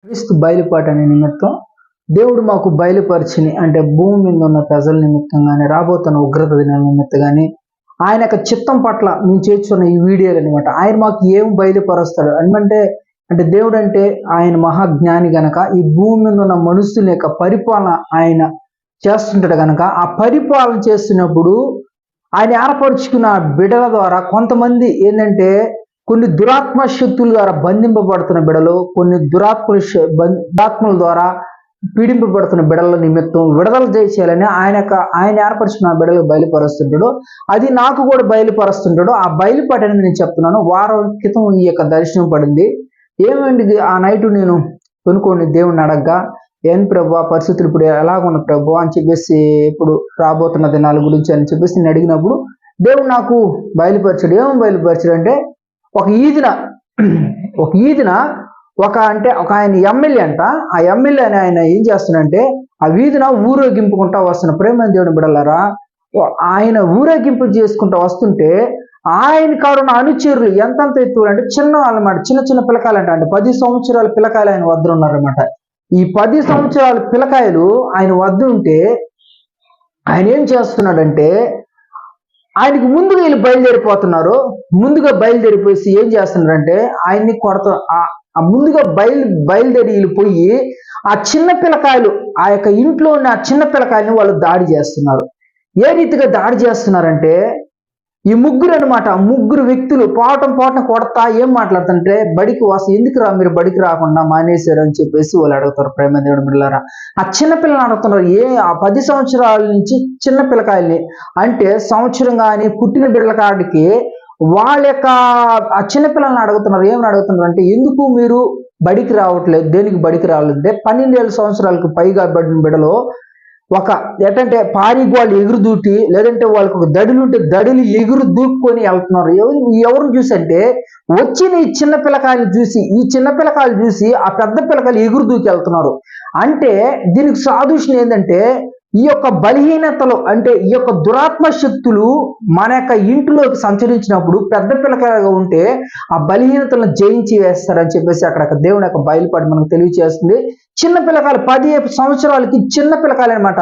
క్రీస్తు బయలుపాటని నిమిత్తం దేవుడు మాకు బయలుపరిచిని అంటే భూమి మీద ఉన్న ప్రజల నిమిత్తం కానీ రాబోతున్న ఉగ్రత దినాల నిమిత్తం కానీ ఆయన యొక్క చిత్తం పట్ల మేము చేస్తున్న ఈ వీడియోలు అనమాట. ఆయన మాకు ఏం బయలుపరుస్తాడు అంటే దేవుడు అంటే ఆయన మహాజ్ఞాని గనక ఈ భూమి మీద ఉన్న మనుషుల యొక్క పరిపాలన ఆయన చేస్తుంటాడు గనక ఆ పరిపాలన చేస్తున్నప్పుడు ఆయన ఏర్పరుచుకున్న బిడ్డల ద్వారా కొంతమంది ఏంటంటే కొన్ని దురాత్మ శక్తుల ద్వారా బంధింపబడుతున్న బిడలు, కొన్ని దురాత్మల ద్వారా పీడింపబడుతున్న బిడల నిమిత్తం విడుదల చేయాలని ఆయన ఏర్పరిచిన బిడలకు బయలుపరుస్తుంటాడు. అది నాకు కూడా బయలుపరుస్తుంటాడు. ఆ బయలుపాటు అనేది నేను చెప్తున్నాను. వారం క్రితం ఈ యొక్క దర్శనం పడింది. ఏమండి ఆ నైట్ నేను కొనుక్కోండి దేవుడిని అడగ్గా, ఏం ప్రభు ఆ పరిస్థితులు ఇప్పుడు ఎలాగున్న ప్రభు అని చెప్పేసి ఇప్పుడు రాబోతున్న దినాల గురించి అని చెప్పేసి నేను అడిగినప్పుడు దేవుడు నాకు బయలుపరిచాడు. ఏమో బయలుపరిచాడు అంటే ఒక ఈదిన ఒక ఆయన ఎమ్మెల్యే అంట. ఆ ఎమ్మెల్యే అని ఆయన ఏం చేస్తున్నాడంటే ఆ వీధిన ఊరేగింపుకుంటా వస్తున్న ప్రేమ దేవుని బిడలారా, ఆయన ఊరేగింపు చేసుకుంటా వస్తుంటే ఆయన కారున్న అనుచరులు ఎంతంత ఎత్తు అంటే చిన్న వాళ్ళమాట, చిన్న పిల్లకాయలు అంటే 10 సంవత్సరాల పిల్లకాయలు ఆయన వద్ద ఉన్నారన్నమాట. ఈ 10 సంవత్సరాల పిల్లకాయలు ఆయన వద్ద ఉంటే ఆయన ఏం చేస్తున్నాడంటే ఆయనకి ముందుగా వీళ్ళు బయలుదేరిపోతున్నారు. ముందుగా బయలుదేరిపోయి ఏం చేస్తున్నారంటే ఆయన్ని ముందుగా బయలుదేరి వెళ్ళిపోయి ఆ చిన్న పిల్లకాయలు ఆ యొక్క ఇంట్లో ఉన్న ఆ చిన్న పిల్లకాయలని వాళ్ళు దాడి చేస్తున్నారు. ఏ రీతిగా దాడి చేస్తున్నారంటే ఈ ముగ్గురు అనమాట, ముగ్గురు వ్యక్తులు పోవటం కొడతా ఏం మాట్లాడుతుంటే బడికి ఎందుకు మీరు బడికి రాకుండా మానేశారు అని చెప్పేసి వాళ్ళు అడుగుతారు. ప్రేమ దేవుడు బిడ్డలారా, ఆ చిన్నపిల్లలు అడుగుతున్నారు. ఆ 10 సంవత్సరాల నుంచి చిన్న పిల్లకాయల్ని అంటే సంవత్సరం కానీ పుట్టిన బిడ్డల కాడికి వాళ్ళ యొక్క ఆ చిన్నపిల్లల్ని అడుగుతున్నారు. ఏమని అడుగుతున్నారు అంటే ఎందుకు మీరు బడికి రావట్లేదు, దేనికి బడికి రావాలంటే 12 సంవత్సరాలకు పైగా పడిన బిడ్డలో ఏంటంటే పారిగోళ్ళు ఎగురు దూటి, లేదంటే వాళ్ళకి ఒక దడులు ఉంటే దడులు ఎగురు దూక్కొని వెళ్తున్నారు. ఎవరిని చూసి అంటే వచ్చిన ఈ చిన్న పిల్లకాయలు చూసి ఆ పెద్ద పిల్లకాయలు ఎగురు దూకి వెళ్తున్నారు. అంటే దీనికి సాదృశ్యం ఏంటంటే ఈ యొక్క బలహీనతలు అంటే ఈ యొక్క దురాత్మ శక్తులు మన యొక్క ఇంటిలోకి సంచరించినప్పుడు పెద్ద పిల్లకాయలుగా ఉంటే ఆ బలహీనతలను జయించి వేస్తారని చెప్పేసి అక్కడ దేవుని యొక్క బయలుపాటు మనకు తెలియజేస్తుంది. చిన్న పిల్లకాయలు 10 సంవత్సరాలకి చిన్న పిల్లకాయలు అనమాట.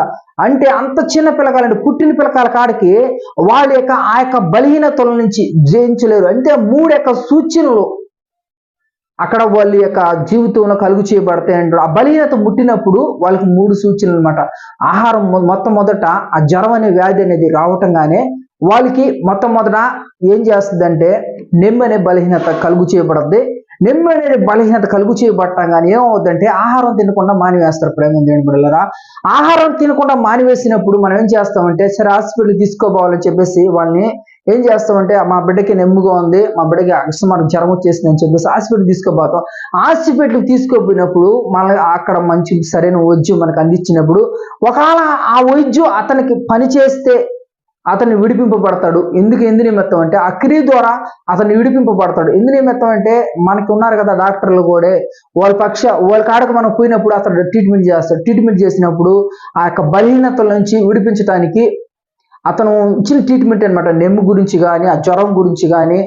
అంటే అంత చిన్న పిల్లకాయలు అంటే పుట్టిన పిల్లకాయల కాడికి వాళ్ళ యొక్క ఆ యొక్క బలహీనతల నుంచి జయించలేరు. అంటే 3 యొక్క సూచనలు అక్కడ వాళ్ళ యొక్క జీవితంలో కలుగు చేయబడతాయి అంటారు. ఆ బలహీనత ముట్టినప్పుడు వాళ్ళకి 3 సూచనలు అనమాట. ఆహారం మొదట ఆ జ్వరం అనే వ్యాధి అనేది రావటంగానే వాళ్ళకి మొదట ఏం చేస్తుందంటే నెమ్మ అనే బలహీనత కలుగు చేయబడుద్ది. నెమ్మ అనేది బలహీనత కలుగు చేయబడటం కానీ ఏమవుతుందంటే ఆహారం తినకుండా మానివేస్తారు. ప్రేమ దేవుని బిడ్డలారా, ఆహారం తినకుండా మానివేసినప్పుడు మనం ఏం చేస్తామంటే సరే హాస్పిటల్ తీసుకోపోవాలని చెప్పేసి వాళ్ళని ఏం చేస్తామంటే మా బిడ్డకి నెమ్ముగా ఉంది, మా బిడ్డకి అకస్మాత్ జ్వరం వచ్చేసింది అని చెప్పేసి హాస్పిటల్ తీసుకోపోతాం. హాస్పిటల్కి తీసుకోపోయినప్పుడు మళ్ళీ అక్కడ మంచి సరైన వైద్యం మనకు అందించినప్పుడు ఒకవేళ ఆ వైద్యం అతనికి పని చేస్తే అతన్ని విడిపింపబడతాడు. ఎందుకు నిమిత్తం అంటే ఆ క్రియ ద్వారా అతన్ని విడిపింపబడతాడు. ఎందు నిమిత్తం అంటే మనకి ఉన్నారు కదా డాక్టర్లు కూడా, వాళ్ళ కాడకు మనం పోయినప్పుడు అతను ట్రీట్మెంట్ చేస్తాడు. ట్రీట్మెంట్ చేసినప్పుడు ఆ యొక్క బలహీనతల నుంచి విడిపించడానికి అతను ఇచ్చిన ట్రీట్మెంట్ అనమాట. నెమ్ము గురించి కానీ ఆ జ్వరం గురించి కానీ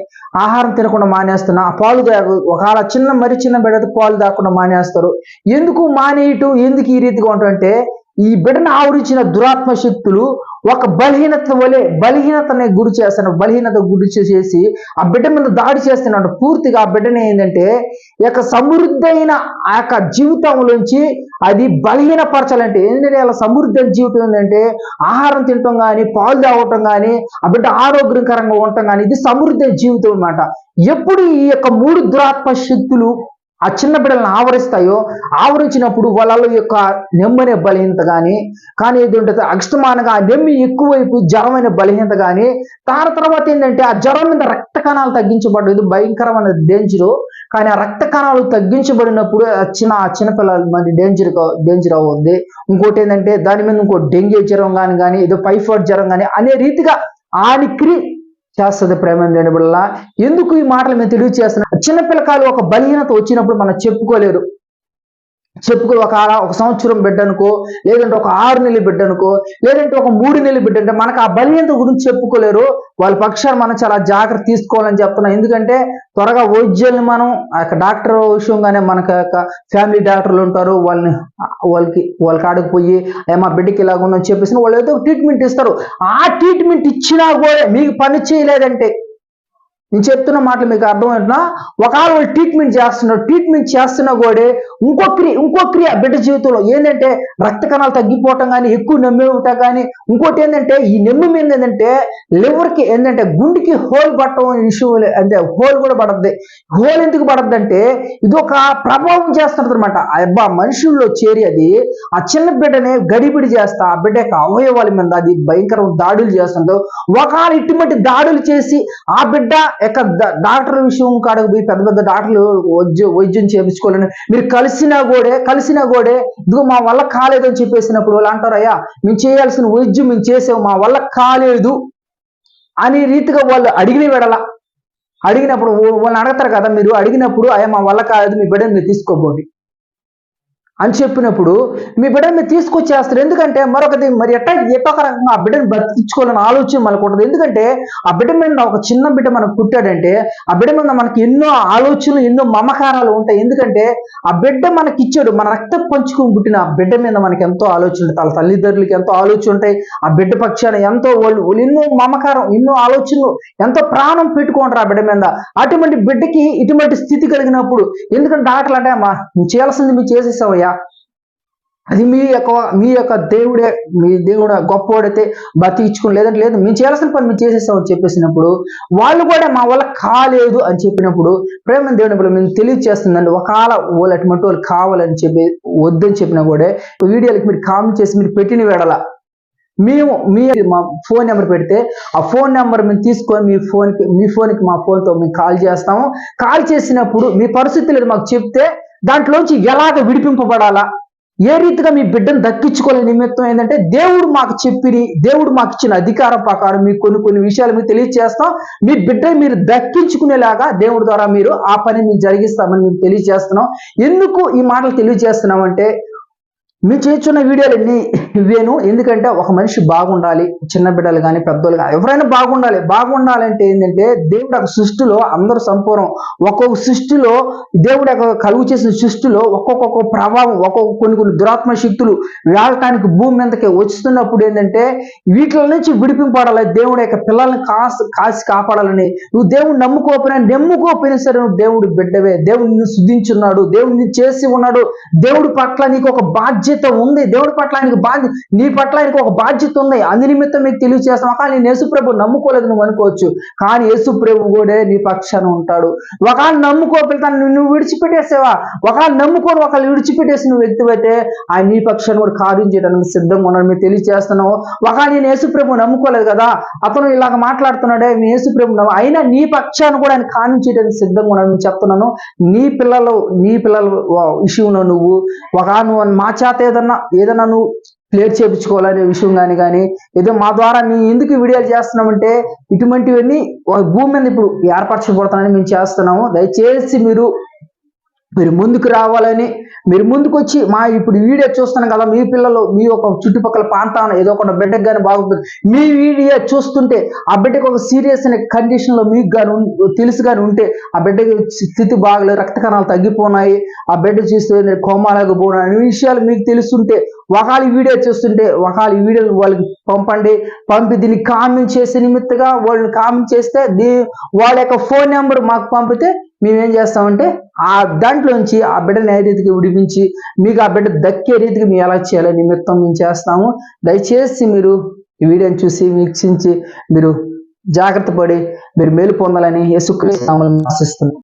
ఆహారం తినకుండా మానేస్తున్నా, ఆ పాలు ఒకవేళ చిన్న బిడ్డ పాలు దాకుండా మానేస్తారు. ఎందుకు మానేయటం, ఎందుకు ఈ రీతిగా ఉంటాయంటే ఈ బిడ్డను ఆవరించిన దురాత్మ శక్తులు ఒక బలహీనతని గురి చేస్తాను. బలహీనత గురి చేసి ఆ బిడ్డ మీద దాడి చేస్తున్నాడు. పూర్తిగా ఆ బిడ్డని ఏంటంటే ఈ యొక్క సమృద్ధి అయిన ఆ యొక్క జీవితంలోంచి అది బలహీనపరచాలంటే ఏంటంటే అలా సమృద్ధి జీవితం ఏంటంటే ఆహారం తినటం కానీ పాలు తాగటం కానీ ఆ బిడ్డ ఆరోగ్యకరంగా ఉండటం కానీ ఇది సమృద్ధి జీవితం అన్నమాట. ఎప్పుడు ఈ యొక్క 3 దురాత్మ శక్తులు ఆ చిన్న బిడ్డలను ఆవరించినప్పుడు వాళ్ళ యొక్క నెమ్మనే బలహీనత కానీ ఏది ఉంటుంది అక్షమానగా నెమ్మి ఎక్కువైపు జ్వరమైన బలహీనత కానీ తర్వాత ఏంటంటే ఆ జ్వరం మీద రక్త కణాలు తగ్గించబడదు. భయంకరమైన డేంజరు. కానీ ఆ రక్త కణాలు తగ్గించబడినప్పుడు చిన్నపిల్లల మంది డేంజర్ అవుతుంది. ఇంకోటి ఏంటంటే దాని మీద ఇంకో డెంగ్యూ జ్వరం కానీ ఏదో టైఫాయిడ్ జ్వరం కానీ అనే రీతిగా ఆనిక్రి చేస్తుంది. ప్రేమ లేని వల్ల ఎందుకు ఈ మాటలు మేము తెలియజేస్తున్నాం. చిన్నపిల్లకాయలు ఒక బలహీనత వచ్చినప్పుడు మనం చెప్పుకోలేరు. చెప్పుకో ఒక సంవత్సరం బిడ్డ అనుకో, లేదంటే ఒక 6 నెలల బిడ్డ అనుకో, లేదంటే ఒక 3 నెలల బిడ్డ అంటే మనకు ఆ బలహీనత గురించి చెప్పుకోలేరు. వాళ్ళ పక్షాన్ని మనం చాలా జాగ్రత్త తీసుకోవాలని చెప్తున్నాం. ఎందుకంటే త్వరగా వైద్యాన్ని మనం డాక్టర్ విషయంగానే మనకు ఫ్యామిలీ డాక్టర్లు ఉంటారు. వాళ్ళ కాడికి పోయి మా బిడ్డకి ఇలాగ ఉందని చెప్పేసి వాళ్ళు ఏదో ట్రీట్మెంట్ ఇస్తారు. ఆ ట్రీట్మెంట్ ఇచ్చినా కూడా మీకు పని చేయలేదంటే, నేను చెప్తున్న మాటలు మీకు అర్థమవుతున్నా, ఒకవేళ వాళ్ళు ట్రీట్మెంట్ చేస్తున్నా కూడా ఇంకో క్రియ బిడ్డ జీవితంలో ఏంటంటే రక్త కణాలు తగ్గిపోవటం కానీ, ఎక్కువ నెమ్మి ఉంటాం కానీ, ఇంకోటి ఏంటంటే ఈ నెమ్మి మీద ఏంటంటే లివర్కి ఏంటంటే గుండెకి హోల్ పట్టడం ఇష్యూ, అంటే హోల్ కూడా పడద్ది. హోల్ ఎందుకు పడద్ది అంటే ఇది ఒక ప్రభావం చేస్తుంటది అనమాట. అబ్బా మనుషుల్లో చేరి అది ఆ చిన్న బిడ్డని గడిబిడి చేస్తా, ఆ బిడ్డ యొక్క అవయవాల మీద అది భయంకర దాడులు చేస్తుందో, ఒకవేళ ఇటువంటి దాడులు చేసి ఆ బిడ్డ డాక్టర్ విషయం కాడకు పోయి పెద్ద పెద్ద డాక్టర్లు వైద్యం చేయించుకోవాలని మీరు కలిసినా కూడా ఇదిగో మా వల్ల కాలేదని చెప్పేసినప్పుడు వాళ్ళు అంటారు, అయ్యా మేము చేయాల్సిన వైద్యం మేము చేసాము, మా వల్ల కాలేదు అనే రీతిగా వాళ్ళు అడిగినప్పుడు వాళ్ళని అడగతారు కదా, మీరు అడిగినప్పుడు అయ్యా మా వల్ల కాలేదు, మీ బిడ్డని మీరు తీసుకోబోండి అని చెప్పినప్పుడు మీ బిడ్డని మీరు తీసుకొచ్చేస్తారు. ఎందుకంటే మరి ఎట్టొక రకంగా ఆ బిడ్డను బతికించుకోవాలని ఆలోచన మనకు ఉంటుంది. ఎందుకంటే ఆ బిడ్డ మీద ఒక చిన్న బిడ్డ మనకు పుట్టాడంటే ఆ బిడ్డ మీద మనకి ఎన్నో ఆలోచనలు, ఎన్నో మమకారాలు ఉంటాయి. ఎందుకంటే ఆ బిడ్డ మనకి ఇచ్చాడు, మన రక్తం పంచుకొని పుట్టిన ఆ బిడ్డ మీద మనకి ఎంతో ఆలోచన ఉంటాయి. వాళ్ళ తల్లిదండ్రులకి ఎంతో ఆలోచన ఉంటాయి. ఆ బిడ్డ పక్షాన ఎంతో వాళ్ళు ఎన్నో మమకారం, ఎన్నో ఆలోచనలు, ఎంతో ప్రాణం పెట్టుకుంటారు ఆ బిడ్డ మీద. అటువంటి బిడ్డకి ఇటువంటి స్థితి కలిగినప్పుడు ఎందుకంటే డాక్టర్లు అంటే అమ్మా నువ్వు చేయాల్సింది మీరు చేసేసావయ్యా, అది మీ యొక్క దేవుడే, మీ దేవుడు గొప్పవాడైతే బతికించుకుని, లేదంటే లేదు మేము చేయాల్సిన పని మీరు చేసేసామని చెప్పేసినప్పుడు వాళ్ళు కూడా మా వల్ల కాలేదు అని చెప్పినప్పుడు ప్రేమ దేవుని మేము తెలియజేస్తుందండి. ఒకవేళ వాళ్ళు అటువంటి వాళ్ళు కావాలని చెప్పి వద్దని చెప్పినా కూడా వీడియోలకి మీరు కామెంట్ చేసి మీరు పెట్టిన వేడల మా ఫోన్ నెంబర్ పెడితే ఆ ఫోన్ నెంబర్ మేము తీసుకొని మీ ఫోన్కి మా ఫోన్తో మేము కాల్ చేస్తాము. కాల్ చేసినప్పుడు మీ పరిస్థితులు మాకు చెప్తే దాంట్లోంచి ఎలాగ విడిపింపబడాలా, ఏ రీతిగా మీ బిడ్డను దక్కించుకోలే నిమిత్తం ఏంటంటే దేవుడు మాకు ఇచ్చిన అధికారం ప్రకారం మీకు కొన్ని విషయాలు మీకు తెలియజేస్తాం. మీ బిడ్డ మీరు దక్కించుకునేలాగా దేవుడి ద్వారా మీరు ఆ పని మేము జరిగిస్తామని మీకు తెలియజేస్తున్నాం. ఎందుకు ఈ మాటలు తెలియజేస్తున్నామంటే మీరు చేస్తున్న వీడియోలు ఇవేను. ఎందుకంటే ఒక మనిషి బాగుండాలి, చిన్న బిడ్డలు కానీ పెద్దోళ్ళు కానీ ఎవరైనా బాగుండాలంటే ఏంటంటే దేవుడు ఒక సృష్టిలో అందరూ సంపూర్ణం. ఒక్కొక్క సృష్టిలో దేవుడు కలుగు చేసిన సృష్టిలో ఒక్కొక్క ప్రభావం, కొన్ని దురాత్మ శక్తులు వేళటానికి భూమి మీదకి వస్తున్నప్పుడు ఏంటంటే వీటి నుంచి విడిపింపడాలి. దేవుడు యొక్క పిల్లల్ని కాసి కాపాడాలని నువ్వు దేవుడు నమ్ముకోపోయినా సరే నువ్వు దేవుడు బిడ్డవే. దేవుడు నిన్ను శుద్ధించున్నాడు, దేవుడు నిన్ను చేసి ఉన్నాడు. దేవుడి పట్ల నీకు ఒక బాధ్యత ఉంది, దేవుడి పట్ల నీ పట్ల ఆయనకు ఒక బాధ్యత ఉంది. అందు నిమిత్తం మీకు తెలియజేస్తాం. కానీ నేను యేసుప్రభు నమ్ముకోలేదు నువ్వు అనుకోవచ్చు, కానీ యేసుప్రభు కూడా నీ పక్షాన ఉంటాడు. ఒకవేళ నమ్ముకోపిల్తాను నువ్వు విడిచిపెట్టేసావా, ఒకవేళ విడిచిపెట్టేసిన వ్యక్తి అయితే ఆయన నీ పక్షాన్ని కూడా కార్యం చేయడానికి సిద్ధంగా ఉన్నాడు. మీరు తెలియజేస్తున్నావు. ఒకవేళ నేను యేసుప్రభు నమ్ముకోలేదు కదా, అతను ఇలాగ మాట్లాడుతున్నాడే, మీ యేసుప్రభు అయినా నీ పక్షాన్ని కూడా ఆయన కార్యం చేయడానికి సిద్ధంగా ఉన్నాడు. నేను చెప్తున్నాను, నీ పిల్లల విషయంలో నువ్వు మా చేత ఏదన్నా నువ్వు క్లియర్ చేయించుకోవాలనే విషయం కానీ ఏదో మా ద్వారా మేము ఎందుకు వీడియోలు చేస్తున్నామంటే ఇటువంటివన్నీ భూమి మీద ఇప్పుడు ఏర్పరచబడుతున్నాయని మేము చేస్తున్నాము. దయచేసి మీరు ముందుకు రావాలని, మీరు ముందుకు వచ్చి ఇప్పుడు వీడియో చూస్తున్నాం కదా, మీ పిల్లలు మీ యొక్క చుట్టుపక్కల ప్రాంతాన్ని ఏదో ఒక బిడ్డకు కానీ బాగుంటుంది. మీ వీడియో చూస్తుంటే ఆ బిడ్డకు ఒక సీరియస్ అనే కండిషన్లో మీకు కానీ తెలుసు కానీ ఉంటే ఆ బిడ్డకి స్థితి బాగలేదు, రక్త కణాలు తగ్గిపోయినాయి, ఆ బిడ్డ చూస్తే కోమాలకు పోయినాయి అనే విషయాలు మీకు తెలుస్తుంటే ఒకవేళ వీడియో చూస్తుంటే ఒకవేళ ఈ వీడియోలు వాళ్ళకి పంపి దీన్ని కామెంట్ చేసే నిమిత్తగా వాళ్ళని కామెంట్ చేస్తే వాళ్ళ యొక్క ఫోన్ నెంబర్ మాకు పంపితే మేమేం చేస్తామంటే ఆ దాంట్లోంచి ఆ బిడ్డని ఏ రీతికి విడిపించి మీకు ఆ బిడ్డ దక్కే రీతికి మేము ఎలా చేయాలి నిమిత్తం మేము చేస్తాము. దయచేసి మీరు ఈ వీడియోని చూసి వీక్షించి మీరు జాగ్రత్త పడి మీరు మేలు పొందాలని యేసుక్రీస్తు నామములో ఆశిస్తున్నాను.